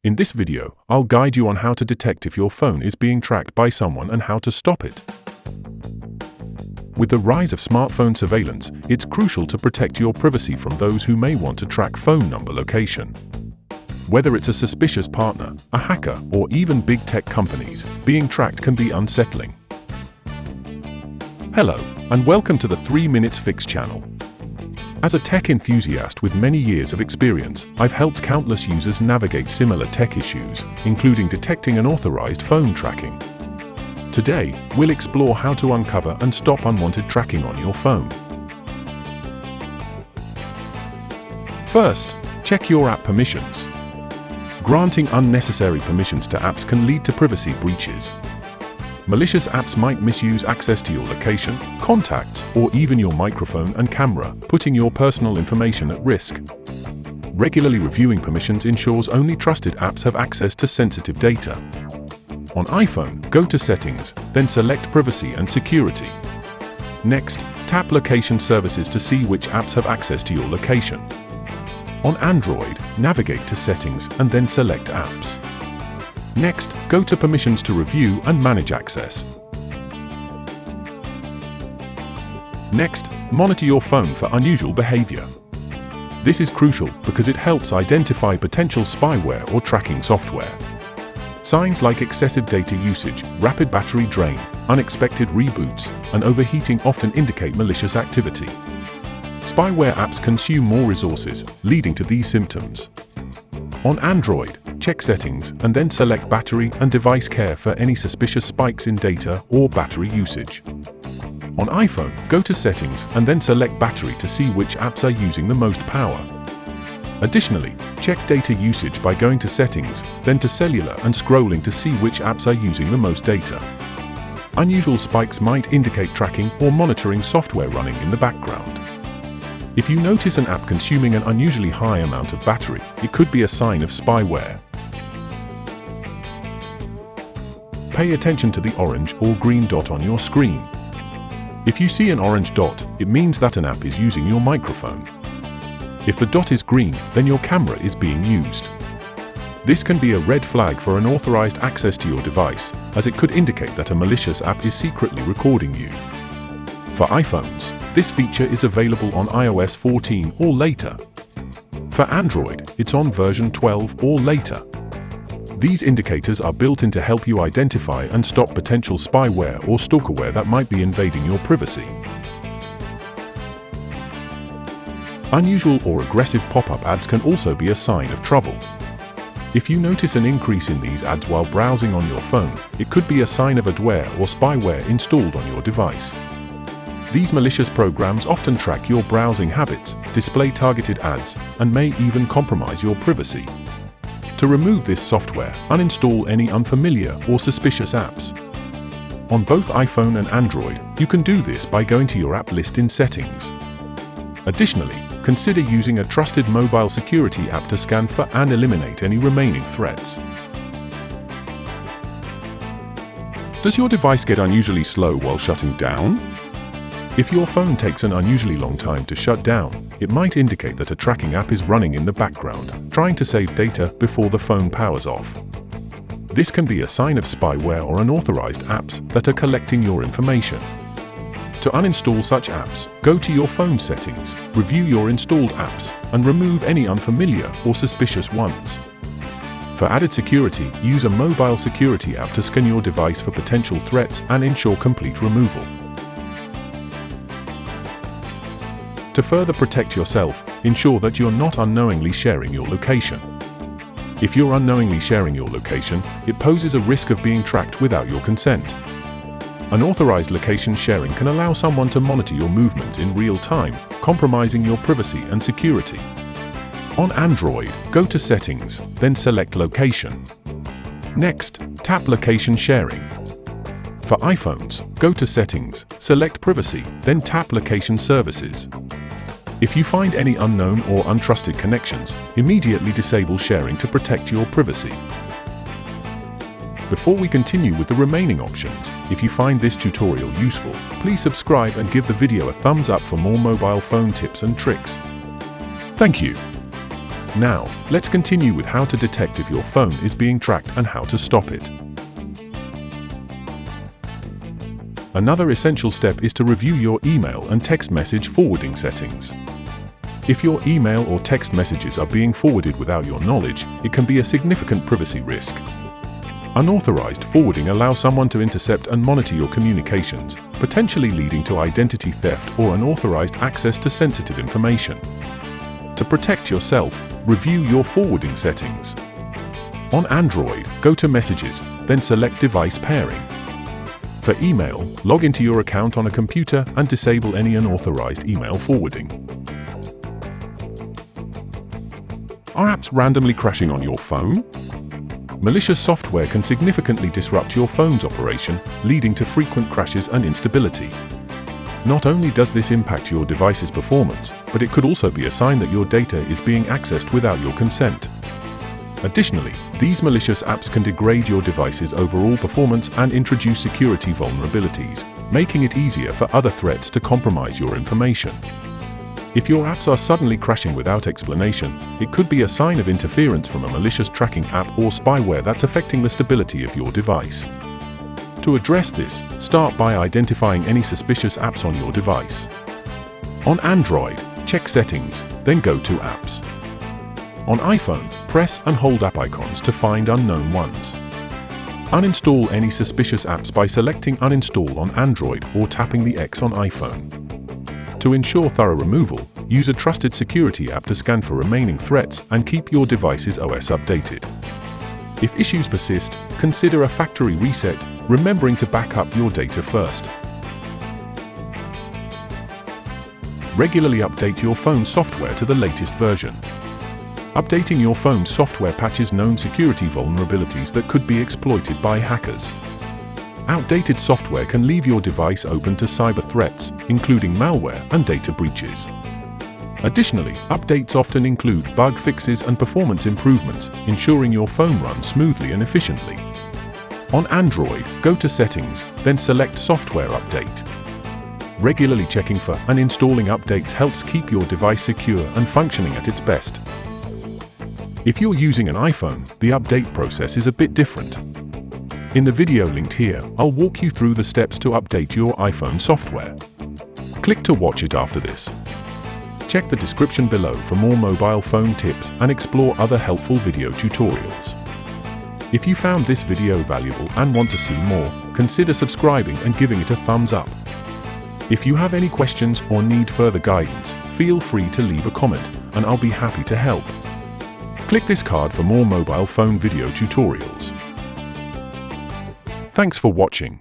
In this video, I'll guide you on how to detect if your phone is being tracked by someone and how to stop it. With the rise of smartphone surveillance, it's crucial to protect your privacy from those who may want to track phone number location. Whether it's a suspicious partner, a hacker, or even big tech companies, being tracked can be unsettling. Hello, and welcome to the 3 Minutes Fix channel. As a tech enthusiast with many years of experience, I've helped countless users navigate similar tech issues, including detecting unauthorized phone tracking. Today, we'll explore how to uncover and stop unwanted tracking on your phone. First, check your app permissions. Granting unnecessary permissions to apps can lead to privacy breaches. Malicious apps might misuse access to your location, contacts, or even your microphone and camera, putting your personal information at risk. Regularly reviewing permissions ensures only trusted apps have access to sensitive data. On iPhone, go to Settings, then select Privacy and Security. Next, tap Location Services to see which apps have access to your location. On Android, navigate to Settings and then select Apps. Next, go to Permissions to review and manage access. Next, monitor your phone for unusual behavior. This is crucial because it helps identify potential spyware or tracking software. Signs like excessive data usage, rapid battery drain, unexpected reboots, and overheating often indicate malicious activity. Spyware apps consume more resources, leading to these symptoms. On Android, check Settings and then select Battery and Device Care for any suspicious spikes in data or battery usage. On iPhone, go to Settings and then select Battery to see which apps are using the most power. Additionally, check data usage by going to Settings, then to Cellular and scrolling to see which apps are using the most data. Unusual spikes might indicate tracking or monitoring software running in the background. If you notice an app consuming an unusually high amount of battery, it could be a sign of spyware. Pay attention to the orange or green dot on your screen. If you see an orange dot, it means that an app is using your microphone. If the dot is green, then your camera is being used. This can be a red flag for unauthorized access to your device, as it could indicate that a malicious app is secretly recording you. For iPhones, this feature is available on iOS 14 or later. For Android, it's on version 12 or later. These indicators are built in to help you identify and stop potential spyware or stalkerware that might be invading your privacy. Unusual or aggressive pop-up ads can also be a sign of trouble. If you notice an increase in these ads while browsing on your phone, it could be a sign of adware or spyware installed on your device. These malicious programs often track your browsing habits, display targeted ads, and may even compromise your privacy. To remove this software, uninstall any unfamiliar or suspicious apps. On both iPhone and Android, you can do this by going to your app list in Settings. Additionally, consider using a trusted mobile security app to scan for and eliminate any remaining threats. Does your device get unusually slow while shutting down? If your phone takes an unusually long time to shut down, it might indicate that a tracking app is running in the background, trying to save data before the phone powers off. This can be a sign of spyware or unauthorized apps that are collecting your information. To uninstall such apps, go to your phone settings, review your installed apps, and remove any unfamiliar or suspicious ones. For added security, use a mobile security app to scan your device for potential threats and ensure complete removal. To further protect yourself, ensure that you're not unknowingly sharing your location. If you're unknowingly sharing your location, it poses a risk of being tracked without your consent. Unauthorized location sharing can allow someone to monitor your movements in real time, compromising your privacy and security. On Android, go to Settings, then select Location. Next, tap Location Sharing. For iPhones, go to Settings, select Privacy, then tap Location Services. If you find any unknown or untrusted connections, immediately disable sharing to protect your privacy. Before we continue with the remaining options, if you find this tutorial useful, please subscribe and give the video a thumbs up for more mobile phone tips and tricks. Thank you. Now, let's continue with how to detect if your phone is being tracked and how to stop it. Another essential step is to review your email and text message forwarding settings. If your email or text messages are being forwarded without your knowledge, it can be a significant privacy risk. Unauthorized forwarding allows someone to intercept and monitor your communications, potentially leading to identity theft or unauthorized access to sensitive information. To protect yourself, review your forwarding settings. On Android, go to Messages, then select Device Pairing. For email, log into your account on a computer and disable any unauthorized email forwarding. Are apps randomly crashing on your phone? Malicious software can significantly disrupt your phone's operation, leading to frequent crashes and instability. Not only does this impact your device's performance, but it could also be a sign that your data is being accessed without your consent. Additionally, these malicious apps can degrade your device's overall performance and introduce security vulnerabilities, making it easier for other threats to compromise your information. If your apps are suddenly crashing without explanation, it could be a sign of interference from a malicious tracking app or spyware that's affecting the stability of your device. To address this, start by identifying any suspicious apps on your device. On Android, check Settings, then go to Apps. On iPhone, press and hold app icons to find unknown ones. Uninstall any suspicious apps by selecting Uninstall on Android or tapping the X on iPhone. To ensure thorough removal, use a trusted security app to scan for remaining threats and keep your device's OS updated. If issues persist, consider a factory reset, remembering to back up your data first. Regularly update your phone software to the latest version. Updating your phone's software patches known security vulnerabilities that could be exploited by hackers. Outdated software can leave your device open to cyber threats, including malware and data breaches. Additionally, updates often include bug fixes and performance improvements, ensuring your phone runs smoothly and efficiently. On Android, go to Settings, then select Software Update. Regularly checking for and installing updates helps keep your device secure and functioning at its best. If you're using an iPhone, the update process is a bit different. In the video linked here, I'll walk you through the steps to update your iPhone software. Click to watch it after this. Check the description below for more mobile phone tips and explore other helpful video tutorials. If you found this video valuable and want to see more, consider subscribing and giving it a thumbs up. If you have any questions or need further guidance, feel free to leave a comment, and I'll be happy to help. Click this card for more mobile phone video tutorials. Thanks for watching.